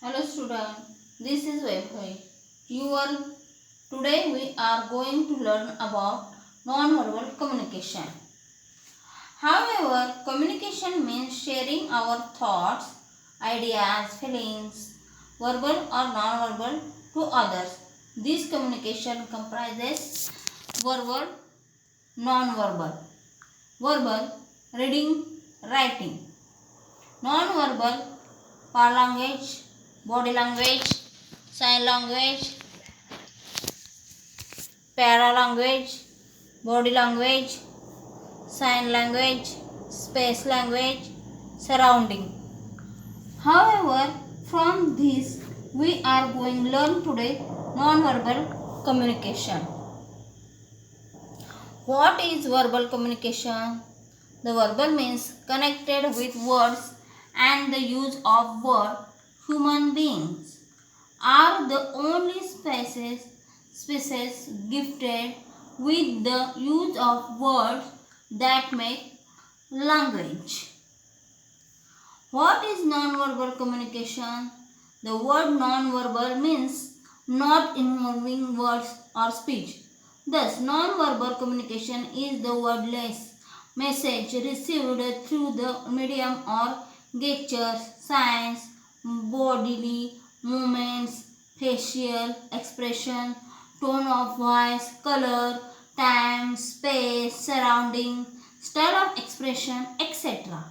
Hello student, this is Vaibhavi. Today we are going to learn about non-verbal communication. However, communication means sharing our thoughts, ideas, feelings, verbal or non-verbal to others. This communication comprises verbal, non-verbal. Verbal, reading, writing. Non-verbal, language, body language, sign language, paralanguage, body language, sign language, space language, surrounding. However, from this we are going to learn today non-verbal communication. What is verbal communication? The verbal means connected with words and the use of word. Human beings are the only species gifted with the use of words that make language. What is non-verbal communication? The word non-verbal means not involving words or speech. Thus, non-verbal communication is the wordless message received through the medium or gestures, signs, bodily movements, facial expression, tone of voice, color, time, space, surrounding, style of expression, etc.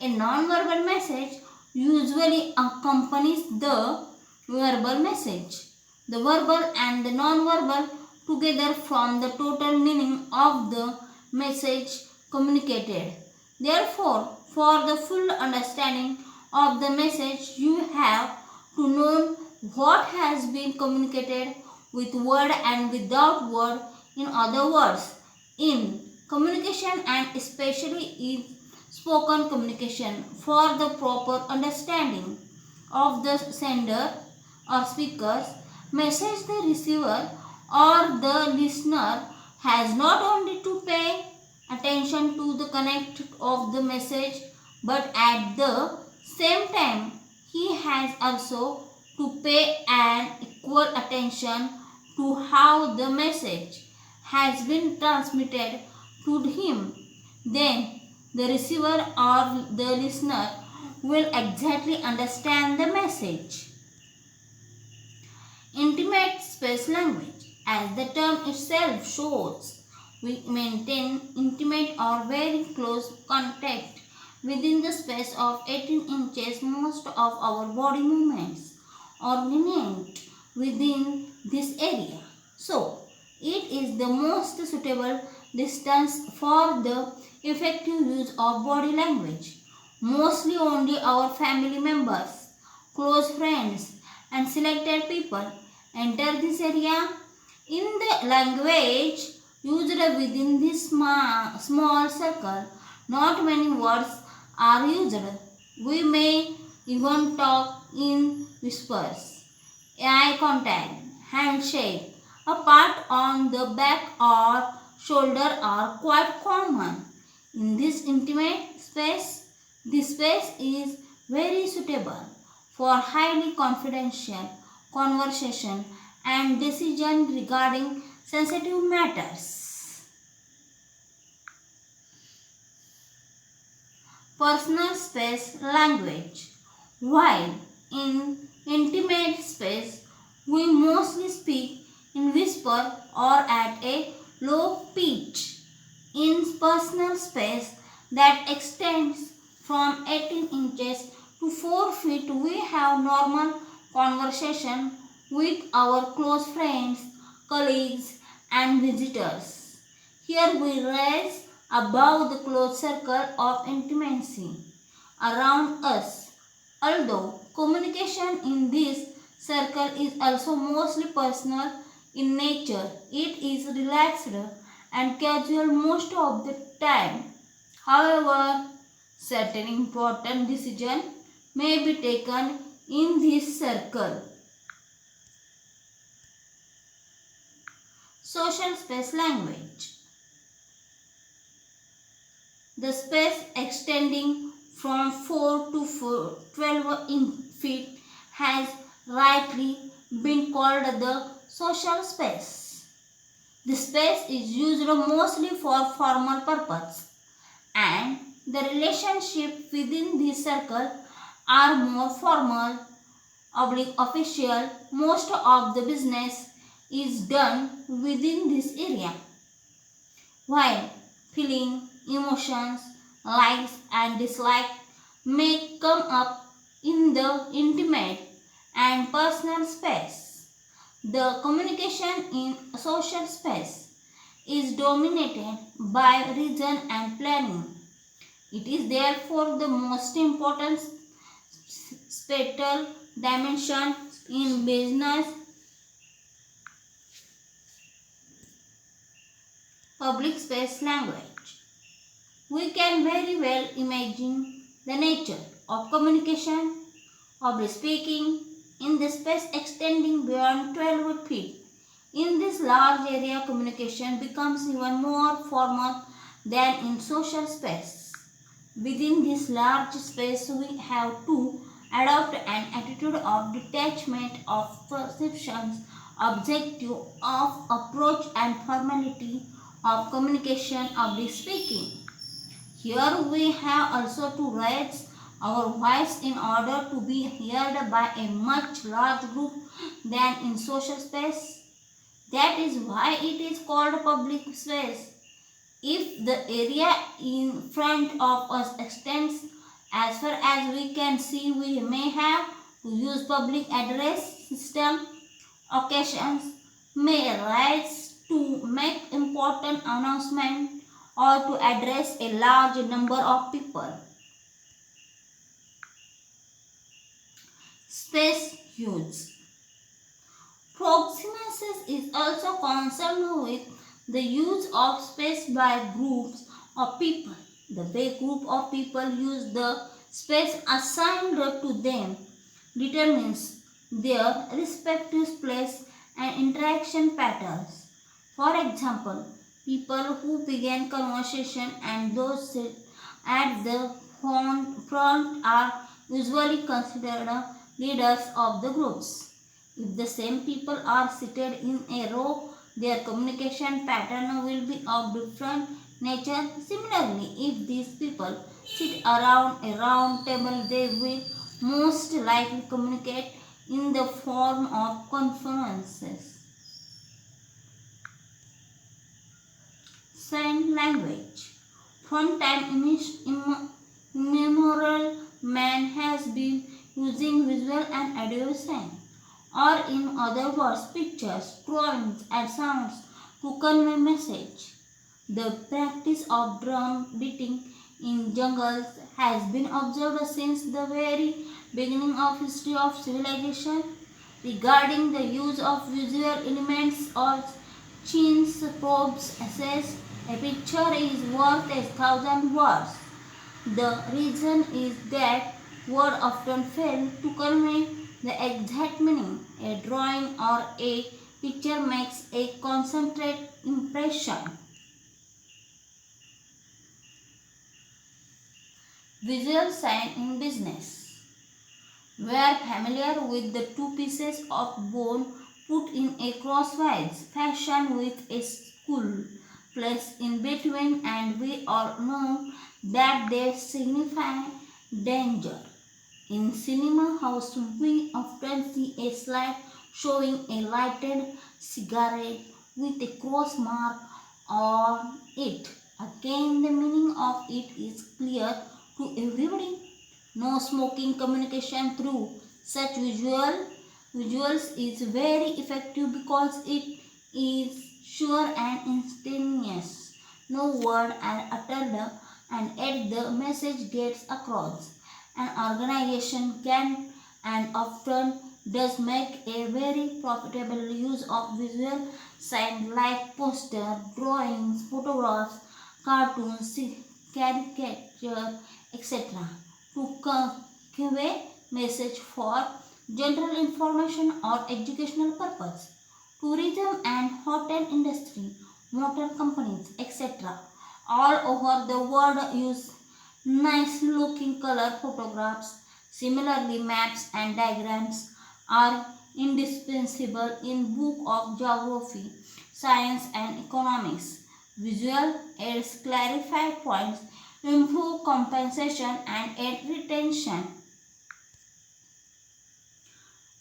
A non-verbal message usually accompanies the verbal message. The verbal and the non-verbal together form the total meaning of the message communicated. Therefore, for the full understanding of the message, you have to know what has been communicated with word and without word. In other words, in communication and especially in spoken communication, for the proper understanding of the sender or speaker's message, the receiver or the listener has not only to pay attention to the content of the message, but at the same time he has also to pay an equal attention to how the message has been transmitted to him. Then the receiver or the listener will exactly understand the message. Intimate space language. As the term itself shows, we maintain intimate or very close contact within the space of 18 inches. Most of our body movements orientate within this area. So, it is the most suitable distance for the effective use of body language. Mostly only our family members, close friends, and selected people enter this area. In the language used within this small circle, not many words are used. We may even talk in whispers. Eye contact, handshake, a pat on the back or shoulder are quite common. In this intimate space, this space is very suitable for highly confidential conversation and decision regarding sensitive matters. Personal space language. While in intimate space, we mostly speak in whisper or at a low pitch. In personal space that extends from 18 inches to 4 feet, we have normal conversation with our close friends, colleagues, and visitors. Here we rise above the close circle of intimacy around us. Although communication in this circle is also mostly personal in nature, it is relaxed and casual most of the time. However, certain important decisions may be taken in this circle. Social space language. The space extending from 4 to 12 feet has rightly been called the social space. The space is used mostly for formal purpose, and the relationship within this circle are more formal, official. Most of the business is done within this area, while feeling, emotions, likes and dislikes may come up in the intimate and personal space. The communication in social space is dominated by reason and planning. It is therefore the most important spatial dimension in business public space language. We can very well imagine the nature of communication, of the speaking, in the space extending beyond 12 feet. In this large area, communication becomes even more formal than in social space. Within this large space, we have to adopt an attitude of detachment of perceptions, objective of approach and formality of communication of the speaking. Here we have also to raise our voice in order to be heard by a much large group than in social space. That is why it is called public space. If the area in front of us extends as far as we can see, we may have to use public address system. Occasions may arise to make important announcement or to address a large number of people. Space use. Proxemics is also concerned with the use of space by groups of people. The way group of people use the space assigned to them determines their respective place and interaction patterns. For example, people who begin conversation and those sit at the front are usually considered leaders of the groups. If the same people are seated in a row, their communication pattern will be of different nature. Similarly, if these people sit around a round table, they will most likely communicate in the form of conferences. Sign language. From time immemorial, man has been using visual and audio signs, or in other words, pictures, drawings, and sounds to convey message. The practice of drum beating in jungles has been observed since the very beginning of history of civilization. Regarding the use of visual elements or Chin's probes says a picture is worth 1,000 words. The reason is that words often fail to convey the exact meaning. A drawing or a picture makes a concentrate impression. Visual sign in business. We are familiar with the two pieces of bone put in a crosswise fashion with a skull placed in between, and we all know that they signify danger. In cinema house, we often see a slide showing a lighted cigarette with a cross mark on it. Again, the meaning of it is clear to everybody. No smoking communication through such visuals is very effective because it is sure and instantaneous. No word are uttered and yet the message gets across. An organization can and often does make a very profitable use of visual signs like posters, drawings, photographs, cartoons, caricature, etc. to convey message for general information or educational purpose. Tourism and hotel industry, motor companies, etc. all over the world use nice looking color photographs, Similarly, maps and diagrams are indispensable in book of geography, science and economics. Visual aids clarify points, improve compensation and aid retention.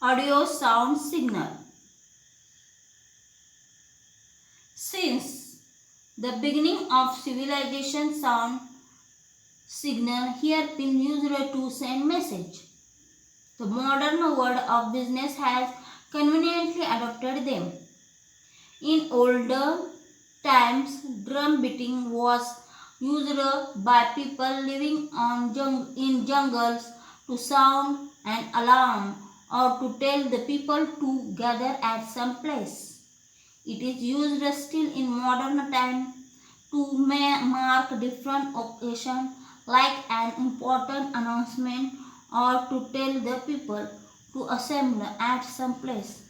Audio sound signal. Since the beginning of civilization, sound signal here been used to send message. The modern world of business has conveniently adopted them. In older times, drum beating was used by people living in jungles to sound an alarm or to tell the people to gather at some place. It is used still in modern time to mark different occasions like an important announcement or to tell the people to assemble at some place.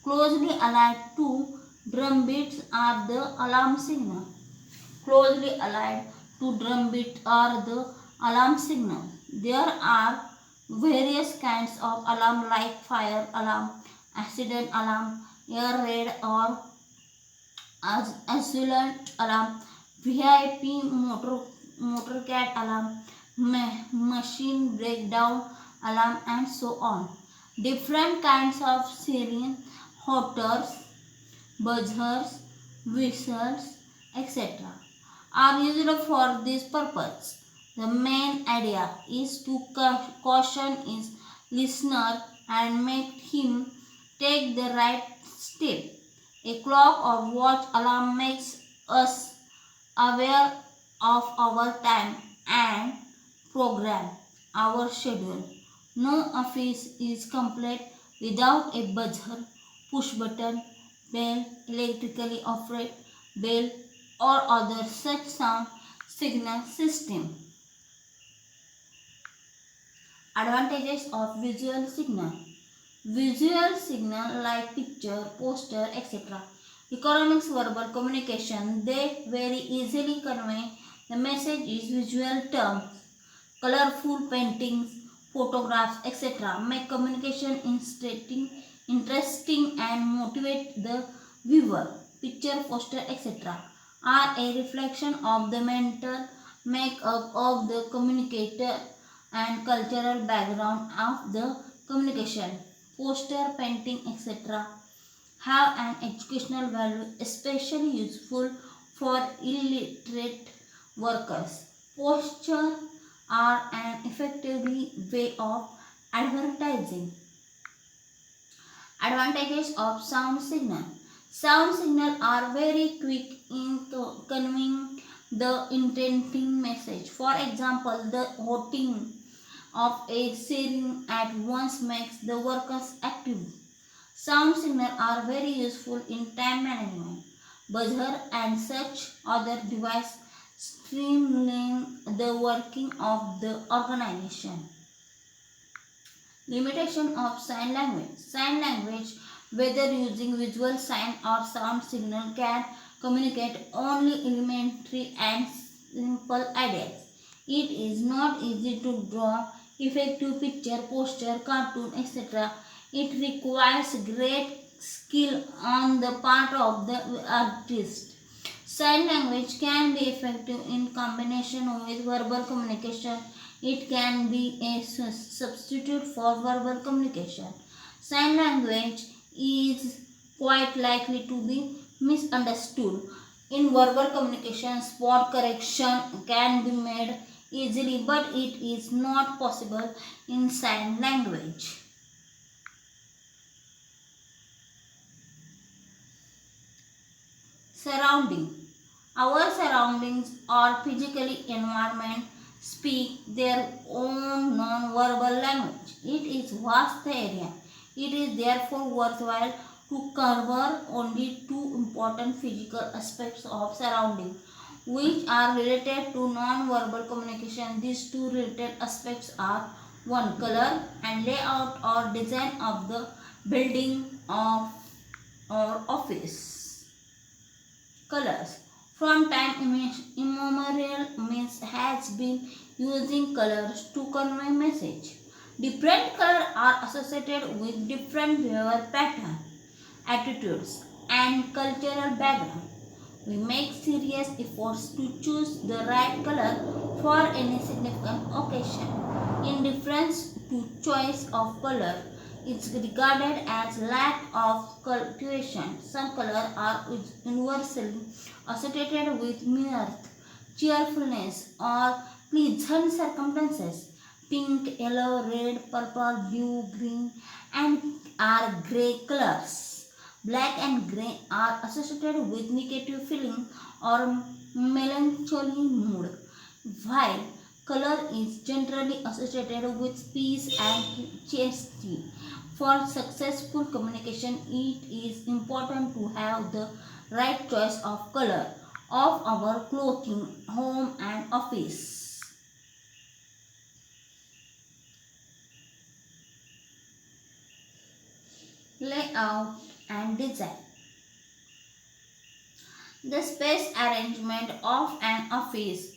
Closely allied to drum beats are the alarm signal. Closely allied to drum beats are the alarm signal. There are various kinds of alarm like fire alarm, accident alarm, air raid or assault alarm, VIP motorcade alarm, machine breakdown alarm and so on. Different kinds of siren, hotels, buzzers, whistles, etc. are used for this purpose. The main idea is to caution his listener and make him take the right step. A clock or watch alarm makes us aware of our time and program our schedule. No office is complete without a buzzer, push button, bell, electrically operated bell or other such sound signal system. Advantages of visual signal. Visual signal like picture, poster, etc. Economics verbal communication. They very easily convey the message is visual terms. Colorful paintings, photographs, etc. make communication interesting and motivate the viewer. Picture, poster, etc. are a reflection of the mental makeup of the communicator and cultural background of the communication. Poster, painting, etc. have an educational value, especially useful for illiterate workers. Posters are an effective way of advertising. Advantages of sound signal. Sound signals are very quick in conveying the intended message. For example, the hooting of a siren at once makes the workers active. Sound signals are very useful in time management. Buzzer and such other devices streamline the working of the organization. Limitation of sign language. Sign language, whether using visual sign or sound signal, can communicate only elementary and simple ideas. It is not easy to draw effective picture, poster, cartoon, etc. It requires great skill on the part of the artist. Sign language can be effective in combination with verbal communication. It can be a substitute for verbal communication. Sign language is quite likely to be misunderstood. In verbal communication, spot correction can be made easily, but it is not possible in sign language. Surrounding. Our surroundings or physically environment speak their own non-verbal language. It is vast area. It is therefore worthwhile to cover only two important physical aspects of surrounding, which are related to non-verbal communication. These two related aspects are: one, color and layout or design of the building of or office. Colors. From time immemorial, means has been using colors to convey message. Different colors are associated with different behavior patterns, attitudes, and cultural background. We make serious efforts to choose the right color for any significant occasion. Indifference to choice of color is regarded as lack of cultivation. Some colors are universally associated with mirth, cheerfulness, or pleasant circumstances. Pink, yellow, red, purple, blue, green, and are gray colors. Black and grey are associated with negative feeling or melancholy mood, while color is generally associated with peace and chastity. For successful communication, it is important to have the right choice of color of our clothing, home and office. Layout and design. The space arrangement of an office,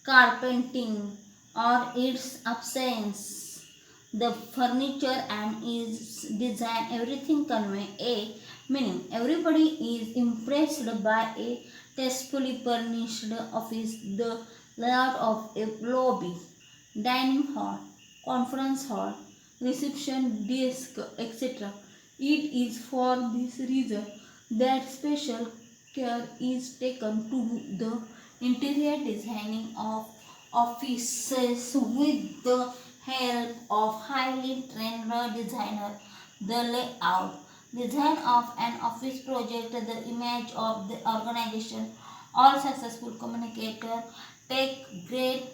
carpeting or its absence, the furniture and its design, everything convey a meaning. Everybody is impressed by a tastefully furnished office, the layout of a lobby, dining hall, conference hall, reception desk, etc. It is for this reason that special care is taken to the interior designing of offices with the help of highly trained designer. The layout, design of an office project, the image of the organization. All successful communicators take great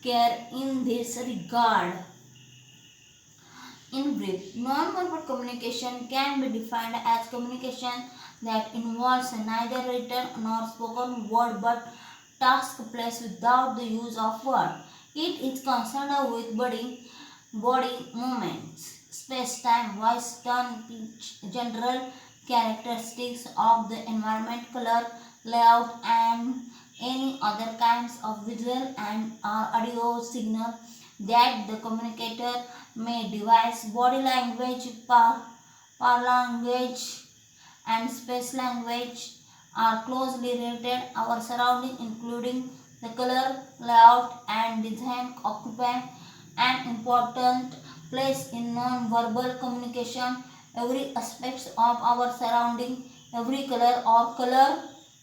care in this regard. In brief, non-verbal communication can be defined as communication that involves neither written nor spoken word but task placed without the use of word. It is concerned with body movements, space-time, voice, tone, pitch, general characteristics of the environment, color, layout, and any other kinds of visual and audio signal that the communicator may devise. Body language, language, and space language are closely related. Our surrounding, including the color, layout, and design, occupy an important place in non-verbal communication. Every aspect of our surrounding, every color or color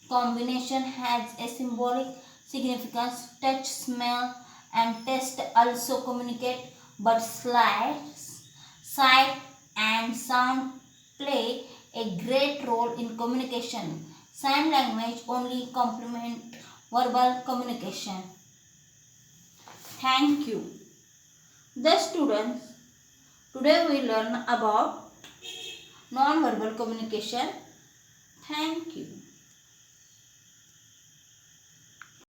combination has a symbolic significance. Touch, smell, and taste also communicate, but sight, and sound play a great role in communication. Sign language only complement verbal communication. Thank you. The students, today we learn about non-verbal communication. Thank you.